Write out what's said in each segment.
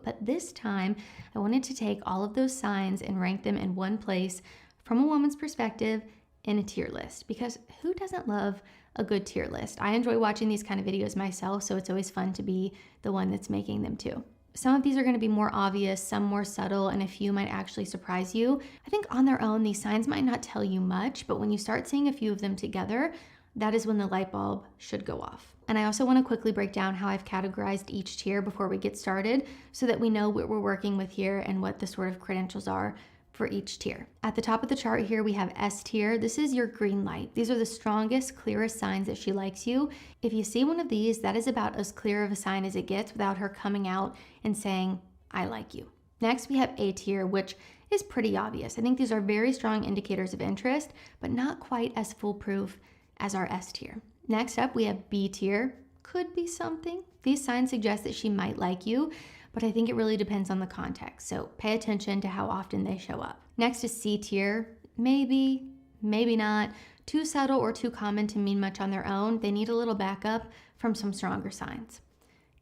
but this time I wanted to take all of those signs and rank them in one place from a woman's perspective in a tier list, because who doesn't love a good tier list? I enjoy watching these kind of videos myself, so it's always fun to be the one that's making them too. Some of these are going to be more obvious, some more subtle, and a few might actually surprise you. I think on their own, these signs might not tell you much, but when you start seeing a few of them together, that is when the light bulb should go off. And I also want to quickly break down how I've categorized each tier before we get started so that we know what we're working with here and what the sort of credentials are for each tier. At the top of the chart here, we have S tier. This is your green light. These are the strongest, clearest signs that she likes you. If you see one of these, that is about as clear of a sign as it gets without her coming out and saying, I like you. Next, we have A tier, which is pretty obvious. I think these are very strong indicators of interest, but not quite as foolproof as our S tier. Next up, we have B tier. Could be something. These signs suggest that she might like you, but I think it really depends on the context, so pay attention to how often they show up. Next is C tier. Maybe, maybe not. Too subtle or too common to mean much on their own. They need a little backup from some stronger signs.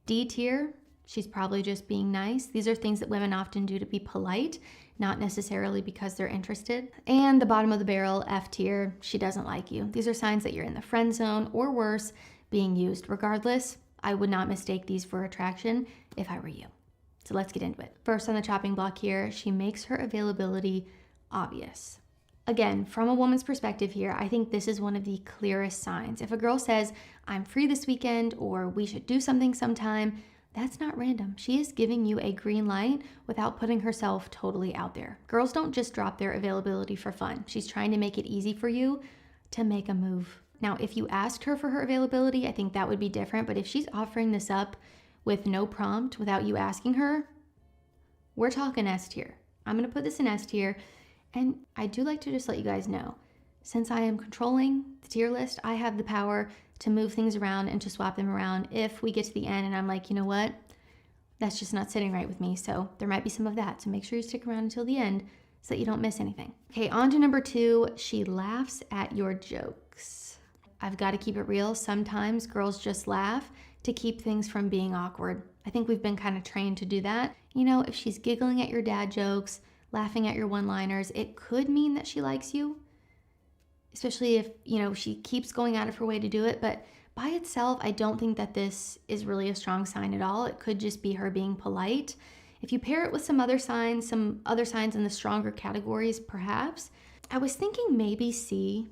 D tier, she's probably just being nice. These are things that women often do to be polite, not necessarily because they're interested. And the bottom of the barrel, F tier, she doesn't like you. These are signs that you're in the friend zone or worse, being used. Regardless, I would not mistake these for attraction if I were you. So let's get into it. First on the chopping block here, she makes her availability obvious. Again, from a woman's perspective here, I think this is one of the clearest signs. If a girl says, I'm free this weekend, or we should do something sometime, that's not random. She is giving you a green light without putting herself totally out there. Girls don't just drop their availability for fun. She's trying to make it easy for you to make a move. Now, if you asked her for her availability, I think that would be different, but if she's offering this up with no prompt, without you asking her, we're talking S tier. I'm gonna put this in S tier, and I do like to just let you guys know, since I am controlling the tier list, I have the power to move things around and to swap them around if we get to the end and I'm like, you know what, that's just not sitting right with me, so there might be some of that, so make sure you stick around until the end so that you don't miss anything. Okay, on to number 2, she laughs at your jokes. I've got to keep it real, sometimes girls just laugh to keep things from being awkward. I think we've been kind of trained to do that. You know, if she's giggling at your dad jokes, laughing at your one-liners, it could mean that she likes you, especially if, you know, she keeps going out of her way to do it. But by itself, I don't think that this is really a strong sign at all. It could just be her being polite. If you pair it with some other signs in the stronger categories, perhaps. I was thinking maybe C,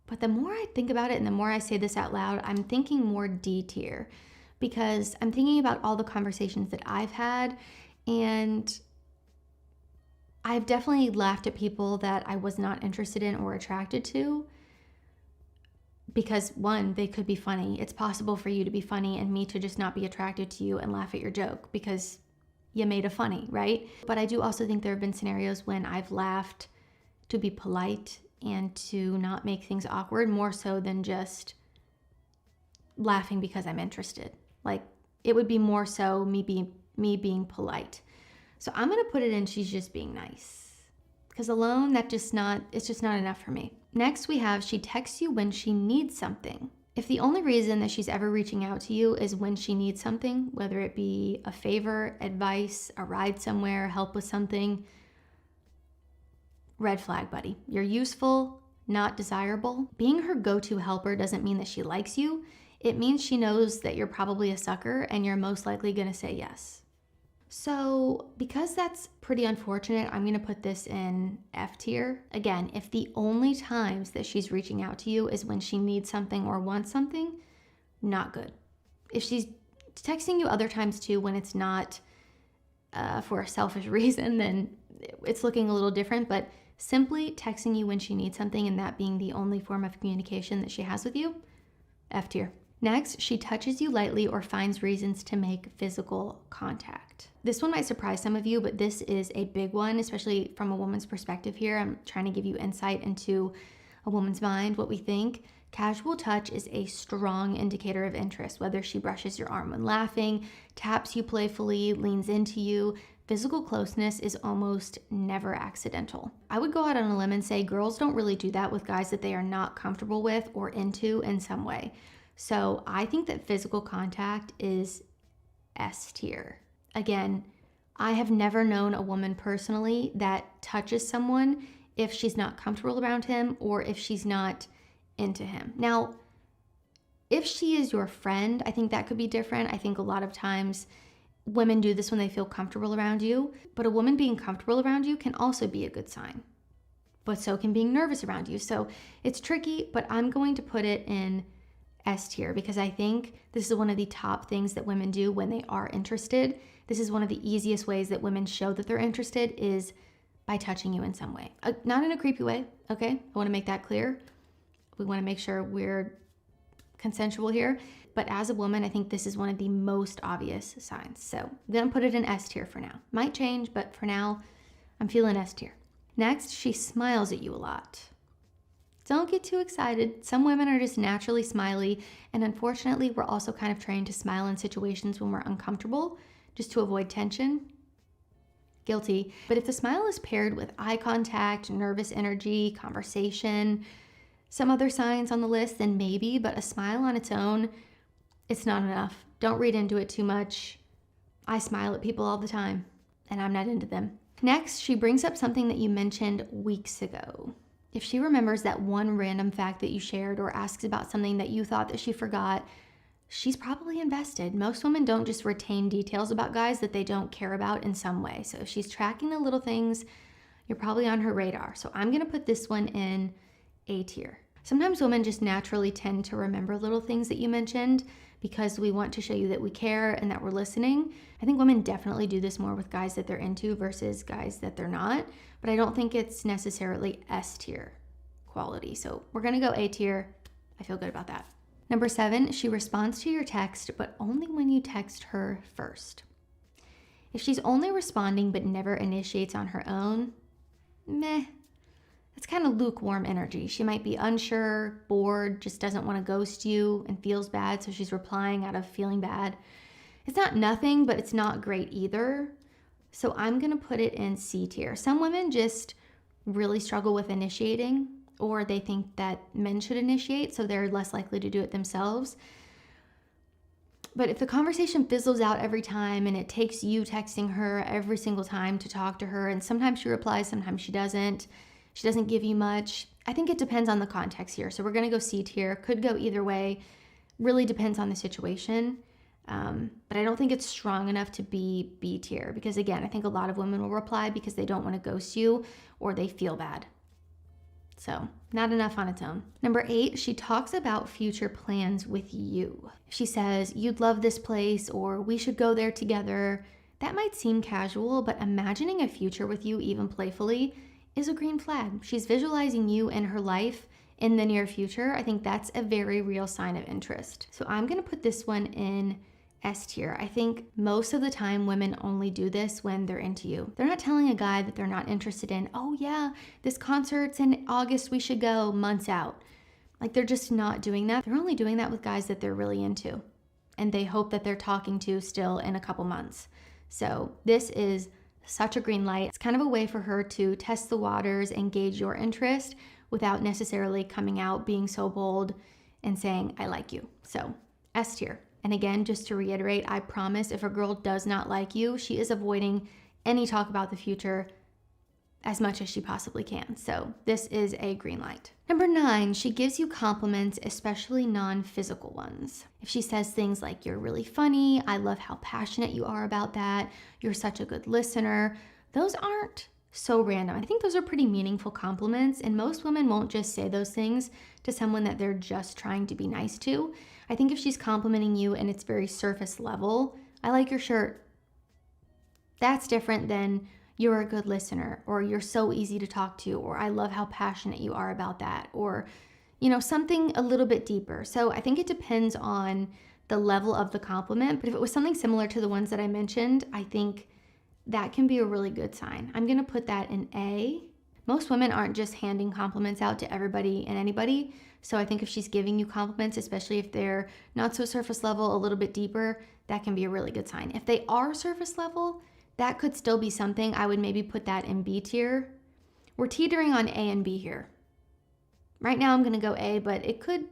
but the more I think about it and the more I say this out loud, I'm thinking more D tier, because I'm thinking about all the conversations that I've had, and I've definitely laughed at people that I was not interested in or attracted to because, one, they could be funny. It's possible for you to be funny and me to just not be attracted to you and laugh at your joke because you made a funny, right? But I do also think there have been scenarios when I've laughed to be polite and to not make things awkward, more so than just laughing because I'm interested. Like, it would be more so me being polite. So I'm gonna put it in she's just being nice, because alone it's just not enough for me. Next we have she texts you when she needs something. If the only reason that she's ever reaching out to you is when she needs something, whether it be a favor, advice, a ride somewhere, help with something, red flag, buddy. You're useful, not desirable. Being her go-to helper doesn't mean that she likes you. It means she knows that you're probably a sucker and you're most likely gonna say yes. So because that's pretty unfortunate, I'm gonna put this in F tier. Again, if the only times that she's reaching out to you is when she needs something or wants something, not good. If she's texting you other times too when it's not for a selfish reason, then it's looking a little different, but simply texting you when she needs something and that being the only form of communication that she has with you, F tier. Next, she touches you lightly or finds reasons to make physical contact. This one might surprise some of you, but this is a big one, especially from a woman's perspective here. I'm trying to give you insight into a woman's mind, what we think. Casual touch is a strong indicator of interest, whether she brushes your arm when laughing, taps you playfully, leans into you. Physical closeness is almost never accidental. I would go out on a limb and say girls don't really do that with guys that they are not comfortable with or into in some way. So I think that physical contact is S tier. Again, I have never known a woman personally that touches someone if she's not comfortable around him or if she's not into him. Now, if she is your friend, I think that could be different. I think a lot of times women do this when they feel comfortable around you, but a woman being comfortable around you can also be a good sign. But so can being nervous around you. So it's tricky, but I'm going to put it in S tier because I think this is one of the top things that women do when they are interested. This is one of the easiest ways that women show that they're interested is by touching you in some way. Not in a creepy way, okay? I want to make that clear. We want to make sure we're consensual here. But as a woman, I think this is one of the most obvious signs. So I'm going to put it in S tier for now. Might change, but for now, I'm feeling S tier. Next, she smiles at you a lot. Don't get too excited. Some women are just naturally smiley, and unfortunately, we're also kind of trained to smile in situations when we're uncomfortable, just to avoid tension. Guilty. But if the smile is paired with eye contact, nervous energy, conversation, some other signs on the list, then maybe, but a smile on its own, it's not enough. Don't read into it too much. I smile at people all the time, and I'm not into them. Next, she brings up something that you mentioned weeks ago. If she remembers that one random fact that you shared or asks about something that you thought that she forgot, she's probably invested. Most women don't just retain details about guys that they don't care about in some way. So if she's tracking the little things, you're probably on her radar. So I'm going to put this one in A tier. Sometimes women just naturally tend to remember little things that you mentioned because we want to show you that we care and that we're listening. I think women definitely do this more with guys that they're into versus guys that they're not, but I don't think it's necessarily S tier quality. So we're gonna go A tier. I feel good about that. Number 7, she responds to your text, but only when you text her first. If she's only responding but never initiates on her own, meh. It's kind of lukewarm energy. She might be unsure, bored, just doesn't want to ghost you and feels bad, so she's replying out of feeling bad. It's not nothing, but it's not great either. So I'm going to put it in C tier. Some women just really struggle with initiating, or they think that men should initiate, so they're less likely to do it themselves. But if the conversation fizzles out every time and it takes you texting her every single time to talk to her, and sometimes she replies, sometimes she doesn't give you much. I think it depends on the context here. So we're going to go C tier. Could go either way. Really depends on the situation. But I don't think it's strong enough to be B tier because, again, I think a lot of women will reply because they don't want to ghost you or they feel bad. So not enough on its own. Number 8, she talks about future plans with you. She says, you'd love this place or we should go there together. That might seem casual, but imagining a future with you, even playfully, is a green flag. She's visualizing you and her life in the near future. I think that's a very real sign of interest. So I'm going to put this one in S tier. I think most of the time women only do this when they're into you. They're not telling a guy that they're not interested in, oh yeah, this concert's in August, we should go, months out. Like they're just not doing that. They're only doing that with guys that they're really into and they hope that they're talking to still in a couple months. So this is such a green light. It's kind of a way for her to test the waters and gauge your interest without necessarily coming out being so bold and saying, I like you. So S tier. And again, just to reiterate, I promise if a girl does not like you, she is avoiding any talk about the future as much as she possibly can. So this is a green light. Number 9, she gives you compliments, especially non-physical ones. If she says things like, you're really funny, I love how passionate you are about that, you're such a good listener, those aren't so random. I think those are pretty meaningful compliments, and most women won't just say those things to someone that they're just trying to be nice to. I think if she's complimenting you and it's very surface level, I like your shirt, that's different than you're a good listener, or you're so easy to talk to, or I love how passionate you are about that, or, you know, something a little bit deeper. So I think it depends on the level of the compliment, but if it was something similar to the ones that I mentioned, I think that can be a really good sign. I'm gonna put that in A. Most women aren't just handing compliments out to everybody and anybody, so I think if she's giving you compliments, especially if they're not so surface level, a little bit deeper, that can be a really good sign. If they are surface level, that could still be something. I would maybe put that in B tier. We're teetering on A and B here. Right now I'm gonna go A, but it could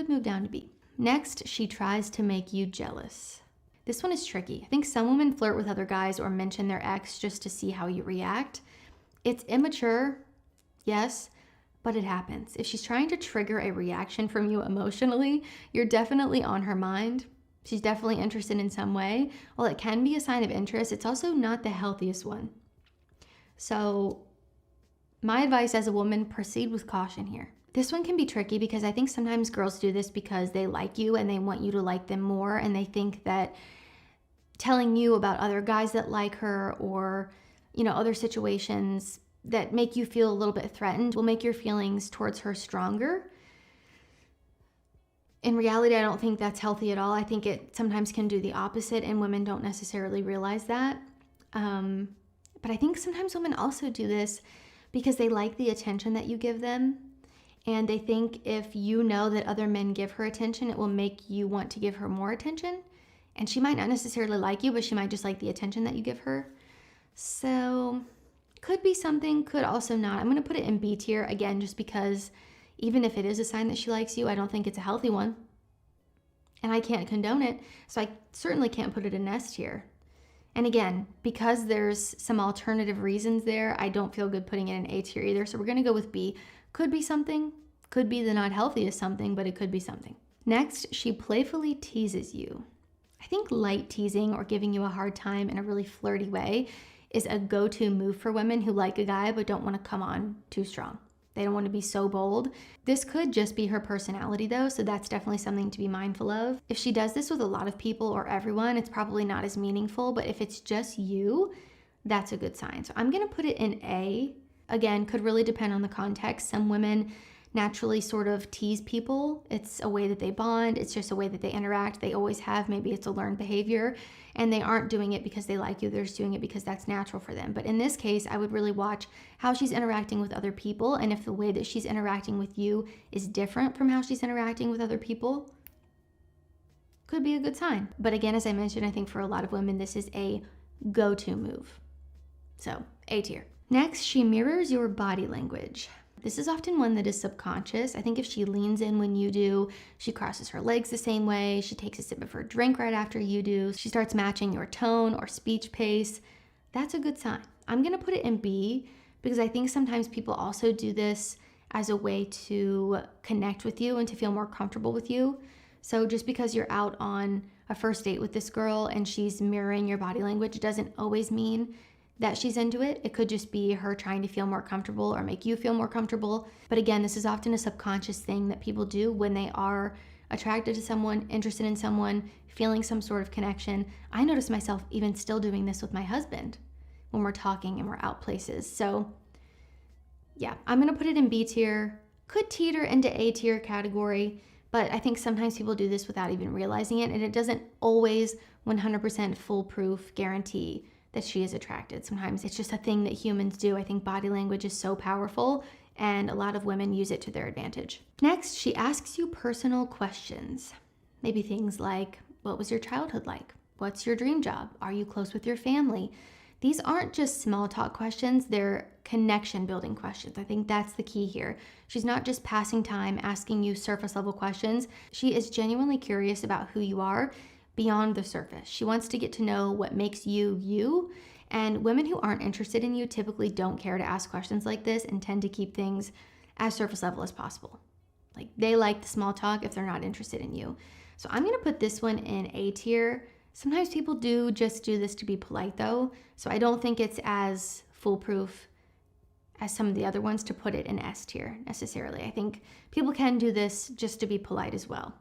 move down to B. Next, she tries to make you jealous. This one is tricky. I think some women flirt with other guys or mention their ex just to see how you react. It's immature, yes, but it happens. If she's trying to trigger a reaction from you emotionally, you're definitely on her mind. She's definitely interested in some way. While it can be a sign of interest, it's also not the healthiest one. So my advice as a woman, proceed with caution here. This one can be tricky because I think sometimes girls do this because they like you and they want you to like them more, and they think that telling you about other guys that like her or, other situations that make you feel a little bit threatened will make your feelings towards her stronger. In reality, I don't think that's healthy at all. I think it sometimes can do the opposite, and women don't necessarily realize that. But I think sometimes women also do this because they like the attention that you give them. And they think if you know that other men give her attention, it will make you want to give her more attention. And she might not necessarily like you, but she might just like the attention that you give her. So could be something, could also not. I'm going to put it in B tier again, just because even if it is a sign that she likes you, I don't think it's a healthy one. And I can't condone it. So I certainly can't put it in S tier. And again, because there's some alternative reasons there, I don't feel good putting it in A tier either. So we're going to go with B. Could be something, could be the not healthiest something, but it could be something. Next, she playfully teases you. I think light teasing or giving you a hard time in a really flirty way is a go-to move for women who like a guy but don't want to come on too strong. They don't want to be so bold. This could just be her personality though, so that's definitely something to be mindful of. If she does this with a lot of people or everyone, it's probably not as meaningful, but if it's just you, that's a good sign. So I'm going to put it in A. Again, could really depend on the context. Some women naturally sort of tease people. It's a way that they bond. It's just a way that they interact. They always have. Maybe it's a learned behavior, and they aren't doing it because they like you. They're just doing it because that's natural for them. But in this case, I would really watch how she's interacting with other people, and if the way that she's interacting with you is different from how she's interacting with other people, could be a good sign. But again, as I mentioned, I think for a lot of women, this is a go-to move. So A tier. Next, she mirrors your body language. This is often one that is subconscious. I think if she leans in when you do, she crosses her legs the same way, she takes a sip of her drink right after you do, she starts matching your tone or speech pace, that's a good sign. I'm gonna put it in B because I think sometimes people also do this as a way to connect with you and to feel more comfortable with you. So just because you're out on a first date with this girl and she's mirroring your body language doesn't always mean that she's into it. It could just be her trying to feel more comfortable or make you feel more comfortable. But again, this is often a subconscious thing that people do when they are attracted to someone, interested in someone, feeling some sort of connection. I notice myself even still doing this with my husband when we're talking and we're out places. So yeah, I'm gonna put it in B tier. Could teeter into A tier category, but I think sometimes people do this without even realizing it, and it doesn't always 100% foolproof guarantee that she is attracted. Sometimes it's just a thing that humans do. I think body language is so powerful, and a lot of women use it to their advantage. Next, she asks you personal questions. Maybe things like, what was your childhood like? What's your dream job? Are you close with your family? These aren't just small talk questions, they're connection building questions. I think that's the key here. She's not just passing time asking you surface level questions. She is genuinely curious about who you are beyond the surface. She wants to get to know what makes you you, and women who aren't interested in you typically don't care to ask questions like this and tend to keep things as surface level as possible. Like, they like the small talk if they're not interested in you. So I'm gonna put this one in A tier. Sometimes people do just do this to be polite though, so I don't think it's as foolproof as some of the other ones to put it in S tier necessarily. I think people can do this just to be polite as well.